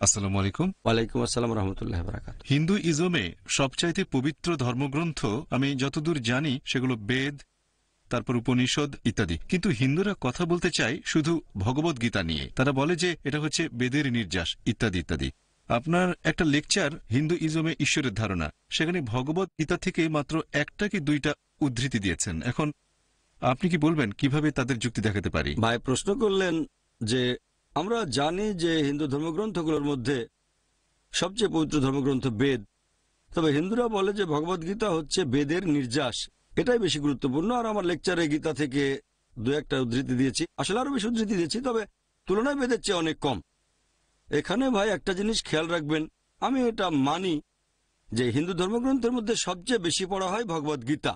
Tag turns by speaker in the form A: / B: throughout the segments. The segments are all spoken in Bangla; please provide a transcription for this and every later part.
A: আসসালামু আলাইকুম।
B: ওয়ালাইকুম আসসালাম রহমতুল্লাহ বারাকাত।
A: হিন্দু ইজমে সবচাইতে পবিত্র ধর্মগ্রন্থ আমি যতদূর জানি সেগুলো বেদ, তারপর উপনিষদ ইত্যাদি। কিন্তু হিন্দুরা কথা বলতে চায় শুধু ভগবদ গীতা নিয়ে। তারা বলে যে এটা হচ্ছে বেদের নির্যাস ইত্যাদি ইত্যাদি। আপনার একটা লেকচার হিন্দু ইজমে ঈশ্বরের ধারণা, সেখানে ভগবদ গীতা থেকে মাত্র একটা কি দুইটা উদ্ধৃতি দিয়েছেন। এখন আপনি কি বলবেন কিভাবে তাদের যুক্তি দেখাতে পারি?
B: ভাই প্রশ্ন করলেন যে আমরা জানি যে হিন্দু ধর্মগ্রন্থগুলোর মধ্যে সবচেয়ে পবিত্র ধর্মগ্রন্থ বেদ, তবে হিন্দুরা বলে যে ভগবদ গীতা হচ্ছে বেদের নির্যাস। এটাই বেশি গুরুত্বপূর্ণ। আর আমার লেকচারে গীতা থেকে দু একটা উদ্ধৃতি দিয়েছি, আসলে আরো বেশি উদ্ধৃতি দিয়েছি, তবে তুলনায় বেদের চেয়ে অনেক কম। এখানে ভাই একটা জিনিস খেয়াল রাখবেন, আমি এটা মানি যে হিন্দু ধর্মগ্রন্থের মধ্যে সবচেয়ে বেশি পড়া হয় ভগবদ গীতা।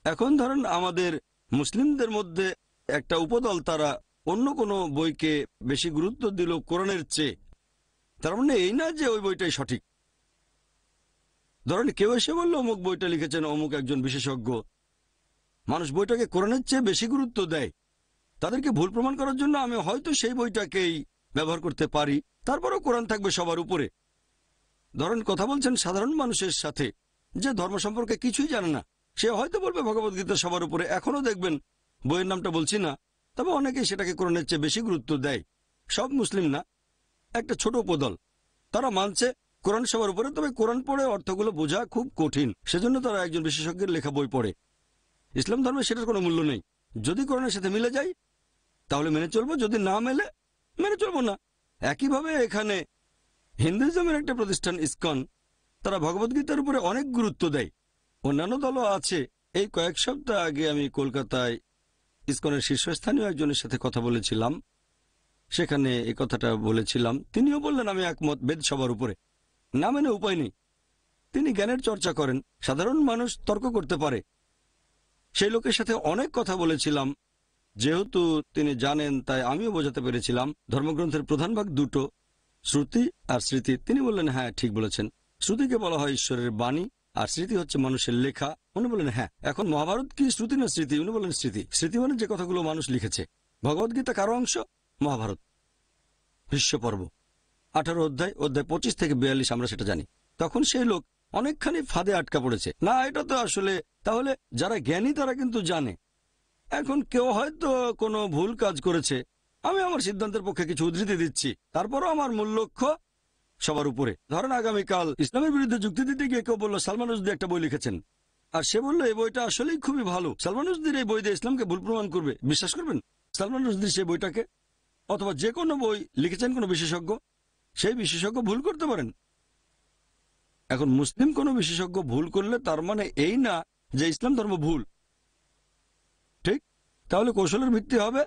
B: এখন ধরেন আমাদের মুসলিমদের মধ্যে একটা উপদল, তারা অন্য কোনো বইকে বেশি গুরুত্ব দিল কোরআনের চেয়ে। তার মানে এই না যে ওই বইটাই সঠিক। ধরেন কেউ এসে বলল অমুক বইটা লিখেছেন অমুক একজন বিশেষজ্ঞ, মানুষ বইটাকে কোরআনের চেয়ে বেশি গুরুত্ব দেয়। তাদেরকে ভুল প্রমাণ করার জন্য আমি হয়তো সেই বইটাকেই ব্যবহার করতে পারি, তারপরও কোরআন থাকবে সবার উপরে। ধরেন কথা বলছেন সাধারণ মানুষের সাথে যে ধর্ম সম্পর্কে কিছুই জানে না, সে হয়তো বলবে ভগবদ্গীতা সবার উপরে। এখনো দেখবেন, বইয়ের নামটা বলছি না, তবে অনেকেই সেটাকে কোরআনের চেয়ে বেশি গুরুত্ব দেয়। সব মুসলিম না, একটা ছোট উপদল, তারা মানছে কোরআন সবার উপরে, তবে কোরআন পড়ে অর্থগুলো বোঝা খুব কঠিন, সেজন্য তারা একজন বিশেষজ্ঞের লেখা বই পড়ে। ইসলাম ধর্মে সেটার কোনো মূল্য নেই। যদি কোরআনের সাথে মিলে যায় তাহলে মেনে চলবো, যদি না মেনে চলবো না। একইভাবে এখানে হিন্দুইজমের একটা প্রতিষ্ঠান ইসকন, তারা ভগবদ্গীতার উপরে অনেক গুরুত্ব দেয়। অন্যান্য দলও আছে। এই কয়েক সপ্তাহ আগে আমি কলকাতায় ইসকনের শীর্ষস্থানীয় একজনের সাথে কথা বলেছিলাম, সেখানে এই কথাটা বলেছিলাম। তিনিও বললেন আমি একমত, বেদ সবার উপরে। না মেনে উপায় নেই। তিনি জ্ঞানের চর্চা করেন, সাধারণ মানুষ তর্ক করতে পারে। সেই লোকের সাথে অনেক কথা বলেছিলাম, যেহেতু তিনি জানেন তাই আমিও বোঝাতে পেরেছিলাম ধর্মগ্রন্থের প্রধান ভাগ দুটো, শ্রুতি আর স্মৃতি। তিনি বললেন হ্যাঁ ঠিক বলেছেন, শ্রুতিকে বলা হয় ঈশ্বরের বাণী আর স্মৃতি হচ্ছে মানুষের লেখা। উনি বললেন হ্যাঁ। এখন মহাভারত কি শ্রুতি না স্মৃতি? উনি বললেন স্মৃতি। স্মৃতি মানে যে কথাগুলো মানুষ লিখেছে। ভগবদ্গীতা কারো অংশ? মহাভারত ভীষ্ম পর্ব 18 অধ্যায়, অধ্যায় 25 থেকে 42 আমরা সেটা জানি। তখন সেই লোক অনেকখানি ফাঁদে আটকা পড়েছে। না, এটা তো আসলে, তাহলে যারা জ্ঞানী তারা কিন্তু জানে। এখন কেউ হয়তো কোনো ভুল কাজ করেছে, আমি আমার সিদ্ধান্তের পক্ষে কিছু উদ্ধৃতি দিচ্ছি, তারপরও আমার মূল লক্ষ্য সবার উপরে। ধরেন আগামীকাল ইসলামের বিরুদ্ধে যুক্তি দিতে গিয়ে কেউ বলল সালমান রুশদি একটা বই লিখেছেন, আর সে বলল এই বইটা আসলেই খুবই ভালো, সালমান রুশদির এই বই দিয়ে ইসলামকে ভুল প্রমাণ করবে। বিশ্বাস করবেন সালমান রুশদির সেই বইটাকে? অথবা যে কোনো বই লিখেছেন কোনো বিশেষজ্ঞ, সেই বিশেষজ্ঞ ভুল করতে পারেন। এখন মুসলিম কোনো বিশেষজ্ঞ ভুল করলে তার মানে এই না যে ইসলাম ধর্ম ভুল, ঠিক? তাহলে কৌশলের ভিত্তি হবে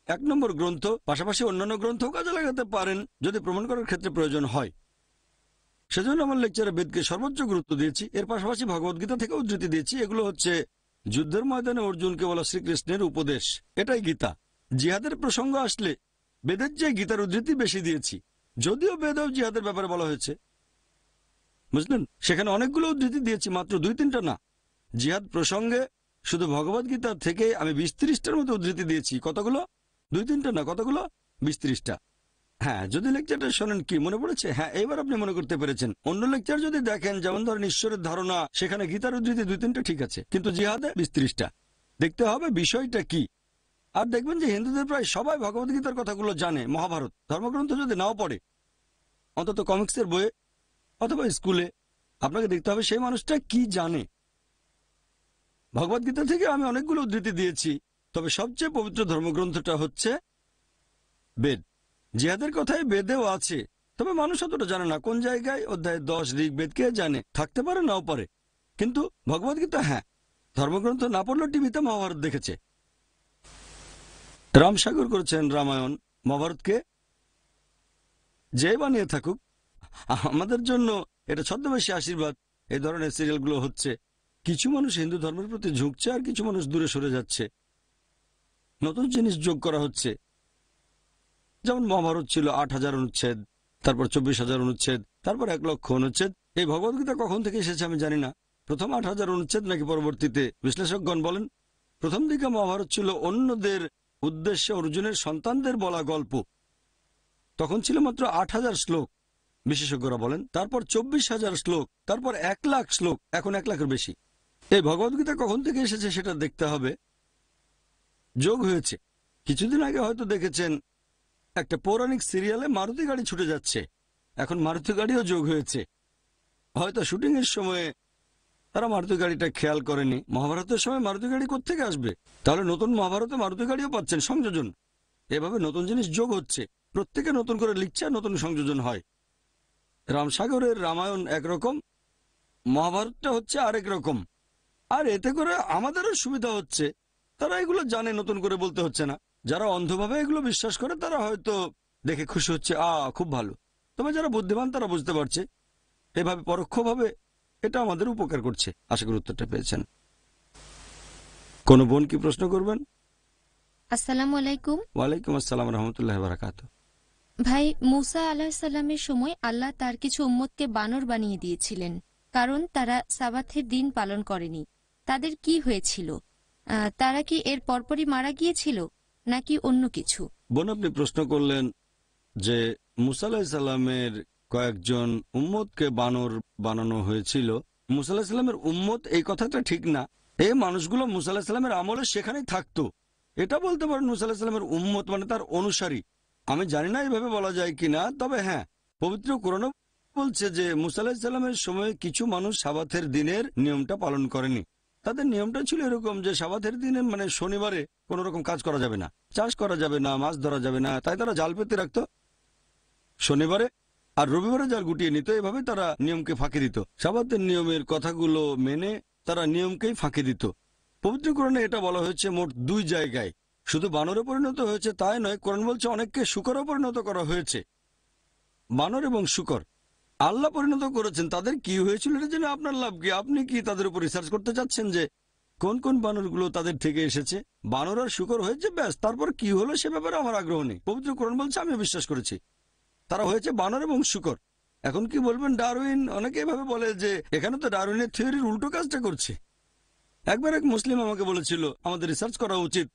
B: 1 নম্বর গ্রন্থ, পাশাপাশি অন্যান্য গ্রন্থও কাজে লাগাতে পারেন যদি প্রমাণ করার ক্ষেত্রে প্রয়োজন হয়। সেজন্য আমার লেকচারে বেদকে সর্বোচ্চ গুরুত্ব দিয়েছি। এর পাশাপাশি ভগবদ্গীতা থেকে উদ্ধৃতি দিয়েছি। এগুলো হচ্ছে যুদ্ধের ময়দানে অর্জুনকে বলা শ্রীকৃষ্ণের উপদেশ, এটাই গীতা। জিহাদের প্রসঙ্গ আসলে বেদের চেয়ে গীতার উদ্ধৃতি বেশি দিয়েছি, যদিও বেদেও জিহাদের ব্যাপারে বলা হয়েছে, বুঝলেন? সেখানে অনেকগুলো উদ্ধৃতি দিয়েছি, মাত্র 2-3টা না। জিহাদ প্রসঙ্গে শুধু ভগবদ্গীতা থেকে আমি 20-30টার মতো উদ্ধৃতি দিয়েছি। কতগুলো? 2-3টা না, কতগুলো? 20-30টা। হ্যাঁ, যদি লেকচারটা শোনেন কি মনে পড়েছে? হ্যাঁ, এইবার আপনি মনে করতে পেরেছেন। অন্য লেকচার যদি দেখেন, যেমন ধরেন ঈশ্বরের ধারণা, সেখানে গীতার উদ্ধৃতি 2-3টা ঠিক আছে, কিন্তু জিহাদে 20-30টা। দেখতে হবে বিষয়টা কি। আর দেখবেন যে হিন্দুদের প্রায় সবাই ভগবদ্গীতার কথাগুলো জানে। মহাভারত ধর্মগ্রন্থ যদি নাও পড়ে, অন্তত কমিক্সের বইয়ে অথবা স্কুলে আপনাকে দেখতে হবে সেই মানুষটা কি জানে। ভগবদ্গীতা থেকে আমি অনেকগুলো উদ্ধৃতি দিয়েছি, তবে সবচেয়ে পবিত্র ধর্মগ্রন্থটা হচ্ছে বেদ। জিহাদের কথাই বেদেও আছে, তবে মানুষ অতটা জানে না। কোন জায়গায় অধ্যায় 10 ঋগ্বেদ কে জানে, থাকতে পারে নাও পারে, কিন্তু ভগবদ্গীতা হ্যাঁ। ধর্মগ্রন্থ না পড়লেও টিভিতে মহাভারত দেখেছে। রামসাগর করেছেন রামায়ণ। মহাভারতকে যে বানিয়ে থাকুক, আমাদের জন্য এটা ছদ্মবেশী আশীর্বাদ। এই ধরনের সিরিয়ালগুলো হচ্ছে, কিছু মানুষ হিন্দু ধর্মের প্রতি ঝুঁকছে আর কিছু মানুষ দূরে সরে যাচ্ছে। নতুন জিনিস যোগ করা হচ্ছে, যেমন মহাভারত ছিল 8,000 অনুচ্ছেদ, তারপর 24,000 অনুচ্ছেদ, তারপর 1,00,000 অনুচ্ছেদ। এই ভগবদ্গীতা কখন থেকে এসেছে আমি জানি না, প্রথম 8,000 অনুচ্ছেদ নাকি পরবর্তীতে। বিশ্লেষকগণ বলেন প্রথম দিকে মহাভারত ছিল অন্যদের উদ্দেশ্যে অর্জুনের সন্তানদের বলা গল্প। তখন ছিল মাত্র 8,000 শ্লোক, বিশেষজ্ঞরা বলেন। তারপর 24,000 শ্লোক, তারপর 1,00,000 শ্লোক, এখন 1,00,000-এর বেশি। এই ভগবদ্গীতা কখন থেকে এসেছে সেটা দেখতে হবে। যোগ হয়েছে। কিছুদিন আগে হয়তো দেখেছেন একটা পৌরাণিক সিরিয়ালে মারুতি গাড়ি ছুটে যাচ্ছে, এখন মারুতি গাড়িও যোগ হয়েছে। হয়তো শুটিং এর সময় তারা মারুতি গাড়িটা খেয়াল করেনি। মহাভারতের সময় মারুতি গাড়ি কোত্থেকে আসবে? তাহলে নতুন মহাভারতে মারুতি গাড়িও পাচ্ছেন, সংযোজন। এভাবে নতুন জিনিস যোগ হচ্ছে, প্রত্যেকে নতুন করে লিখছে, নতুন সংযোজন হয়। রামসাগরের রামায়ণ একরকম, মহাভারতটা হচ্ছে আরেক রকম। আর এতে করে আমাদেরও সুবিধা হচ্ছে, তারা এগুলো জানে, নতুন করে বলতে হচ্ছে না। যারা অন্ধভাবে এগুলো বিশ্বাস করে তারা হয়তো দেখে খুশি হচ্ছে, খুব ভালো। তবে যারা বুদ্ধিমান তারা বুঝতে পারছে এভাবে পরোক্ষভাবে এটা আমাদের উপকার করছে। আশা করি উত্তরটা পেয়েছেন। কোনো বোন কি প্রশ্ন করবেন?
C: আসসালামু আলাইকুম।
B: ওয়ালাইকুম আসসালাম রহমতুল্লাহ বারাকাতুহু।
C: ভাই, মুসা আলাহিসাল্লামের সময় আল্লাহ তার কিছু উম্মতকে বানর বানিয়ে দিয়েছিলেন, কারণ তারা সাবাথের দিন পালন করেনি। তাদের কি হয়েছিল? তারা কি এর পরপরই মারা গিয়েছিল নাকি অন্য কিছু?
B: বোন, আপনি প্রশ্ন করলেন যে মুসা আলাইহিস সালামের কয়েকজন উম্মতকে বানর বানানো হয়েছিল। মুসা আলাইহিস সালামের উম্মত এই কথাটা ঠিক না। এই মানুষগুলো মুসা আলাইহিস সালামের আমলে সেখানেই থাকতো। এটা বলতে পারেন মুসা আলাইহিস সালামের উম্মত মানে তার অনুসারী। আমি জানি না এইভাবে বলা যায় কিনা, তবে হ্যাঁ, পবিত্র কোরআন বলছে যে মুসা আলাইহিস সালামের সময় কিছু মানুষ সাবাথের দিনের নিয়মটা পালন করেনি। তাদের নিয়মটা ছিল এরকম যে সাবাথের দিনে মানে শনিবারে কোনো রকম কাজ করা যাবে না, চাষ করা যাবে না, মাছ ধরা যাবে না। তাই তারা জাল পেতে রাখতো শনিবারে, আর রবিবারে জাল গুটিয়ে নিত। এভাবে তারা নিয়মকে ফাঁকি দিত। সাবাতের নিয়মের কথাগুলো মেনে তারা নিয়মকেই ফাঁকি দিত। পবিত্র কোরআনে এটা বলা হয়েছে মোট 2 জায়গায়। শুধু বানরে পরিণত হয়েছে তাই নয়, কোরআন বলছে অনেককে শূকরও পরিণত করা হয়েছে। বানর এবং শূকর আল্লাহ পরিণত করেছেন। তাদের কি হয়েছিল এটা জেনে আপনার লাভ কি? আপনি কি তাদের উপর রিসার্চ করতে চাচ্ছেন যে কোন কোন বানরগুলো তাদের থেকে এসেছে? বানর আর শূকর হয়েছে, ব্যাস। তারপর কি হলো সে ব্যাপারে আমার আগ্রহ নেই। পবিত্র কোরআন বলছে, আমি বিশ্বাস করেছি তারা হয়েছে বানর এবং শূকর। এখন কি বলবেন ডারউইন? অনেকে এভাবে বলে যে এখানে তো ডারউইনের থিওরির উল্টো কাজটা করছে। একবার এক মুসলিম আমাকে বলেছিল আমাদের রিসার্চ করা উচিত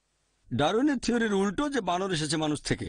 B: ডারউইনের থিওরির উল্টো, যে বানর এসেছে মানুষ থেকে।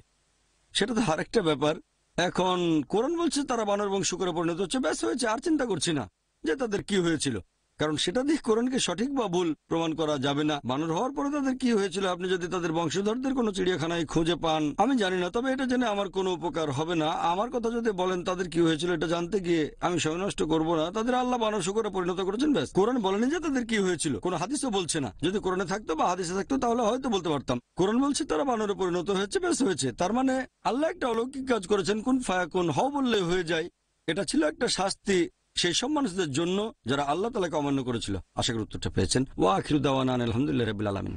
B: সেটা তো আরেকটা ব্যাপার। এখন কোরআন বলছে তারা বানর এবং শূকরে পরিণত হচ্ছে, ব্যাস হয়েছে। আর চিন্তা করছি না যে তাদের কি হয়েছিল, কারণ সেটা দিয়ে কোরআনকে সঠিক বা ভুল প্রমাণ করা যাবে না। বানর হওয়ার পরে তাদের কি হয়েছিল আপনি যদি তাদের বংশধরদের কোনো চিড়িয়াখানায় খুঁজে পান, আমি জানি না, তবে এটা জেনে আমার কোনো উপকার হবে না। আমার কথা যদি বলেন তাদের কি হয়েছিল এটা জানতে গিয়ে আমি সময় নষ্ট করবো না। তাদের আল্লাহ বানর শূকরে পরিণত করেছেন, ব্যাস। কোরআন বলেনি যে তাদের কি হয়েছিল, কোনো হাদিসও বলছে না। যদি কোরআনে থাকতো বা হাদিসে থাকতো তাহলে হয়তো বলতে পারতাম। কোরআন বলছে তারা বানরে পরিণত হয়েছে, ব্যাস হয়েছে। তার মানে আল্লাহ একটা অলৌকিক কাজ করেছেন, কুন ফায়াকুন, হও বললে হয়ে যায়। এটা ছিল একটা শাস্তি সেই সব মানুষদের জন্য যারা আল্লাহ তাআলাকে অমান্য করেছিল। আশা করি উত্তরটা পেয়েছেন। ওয়া আখিরু দাওয়ানা আলহামদুলিল্লাহি রাব্বিল আলামিন।